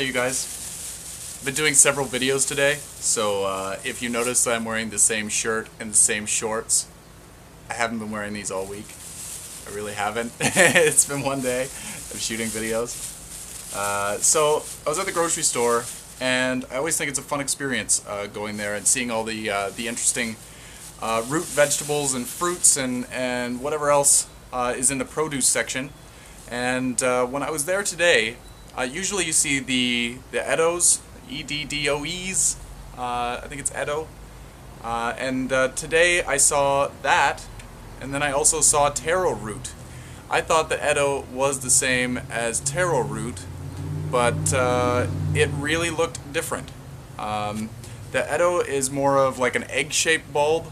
Hey you guys, I've been doing several videos today, so if you notice that I'm wearing the same shirt and the same shorts, I haven't been wearing these all week. I really haven't. It's been one day of shooting videos. So I was at the grocery store, and I always think it's a fun experience going there and seeing all the interesting root vegetables and fruits and whatever else is in the produce section. And when I was there today, usually you see the Eddoes, E-D-D-O-Es, I think it's Eddoe. And today I saw that, and then I also saw taro root. I thought that Eddoe was the same as taro root, but it really looked different. The Eddoe is more of like an egg-shaped bulb,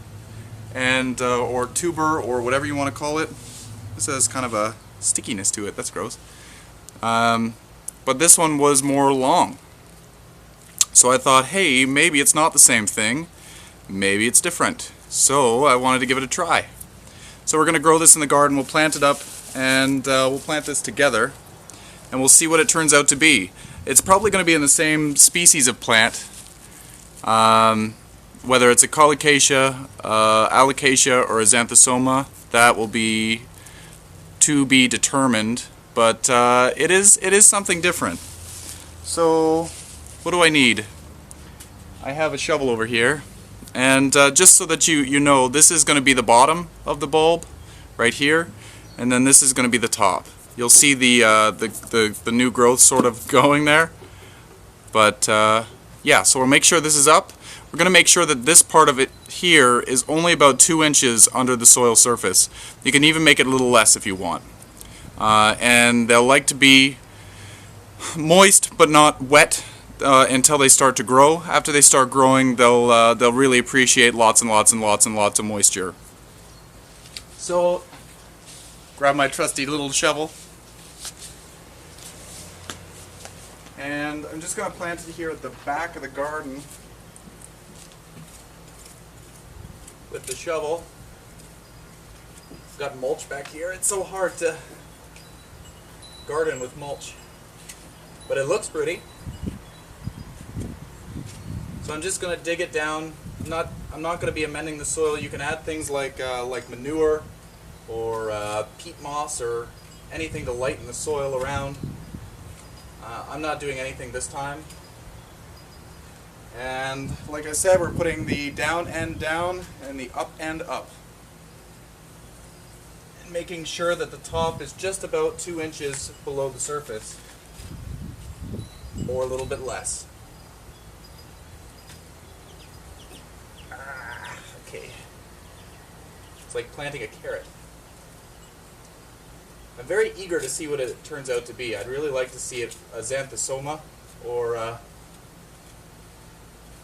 and or tuber, or whatever you want to call it. This has kind of a stickiness to it. That's gross. But this one was more long. So I thought, hey, maybe it's not the same thing. Maybe it's different. So I wanted to give it a try. So we're going to grow this in the garden. We'll plant it up, and we'll plant this together, and we'll see what it turns out to be. It's probably going to be in the same species of plant, whether it's a colocasia, alocasia, or a xanthosoma. That will be to be determined. But it is something different. So what do I need? I have a shovel over here, and just so that you know, this is going to be the bottom of the bulb right here, and then this is going to be the top. You'll see the new growth sort of going there. But yeah, so we'll make sure this is up. We're going to make sure that this part of it here is only about 2 inches under the soil surface. You can even make it a little less if you want. And they'll like to be moist but not wet until they start to grow. After they start growing, they'll really appreciate lots and lots and lots and lots of moisture. So grab my trusty little shovel, and I'm just going to plant it here at the back of the garden with the shovel. It's got mulch back here. It's so hard to garden with mulch, but it looks pretty. So I'm just going to dig it down. I'm not going to be amending the soil. You can add things like manure or peat moss or anything to lighten the soil around. I'm not doing anything this time. And like I said, we're putting the down end down and the up end up, making sure that the top is just about 2 inches below the surface, or a little bit less. Okay. It's like planting a carrot. I'm very eager to see what it turns out to be. I'd really like to see it a xanthosoma or an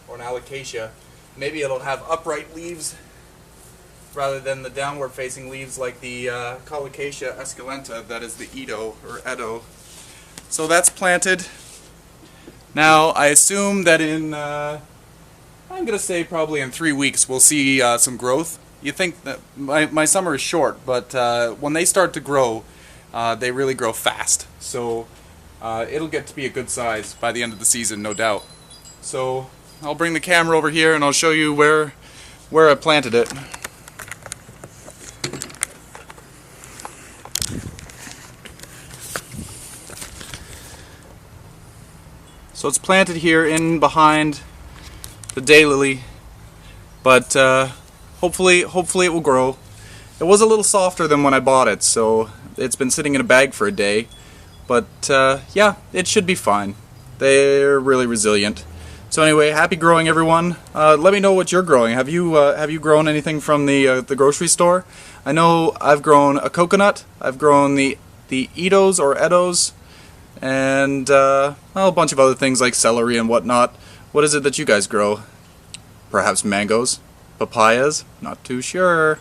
alocasia. Maybe it'll have upright leaves rather than the downward facing leaves like the Colocasia esculenta, that is the Eddoe or Eddoe. So that's planted. Now I assume that in, I'm going to say probably in 3 weeks we'll see some growth. You think that my summer is short, but when they start to grow, they really grow fast. So it'll get to be a good size by the end of the season, no doubt. So I'll bring the camera over here and I'll show you where I planted it. So it's planted here in behind the daylily, but hopefully it will grow. It was a little softer than when I bought it, so it's been sitting in a bag for a day. But yeah, it should be fine. They're really resilient. So anyway, happy growing, everyone. Let me know what you're growing. Have you grown anything from the grocery store? I know I've grown a coconut. I've grown the Eddoes or Eddoes, and a bunch of other things like celery and whatnot. What is it that you guys grow? Perhaps mangoes? Papayas? Not too sure.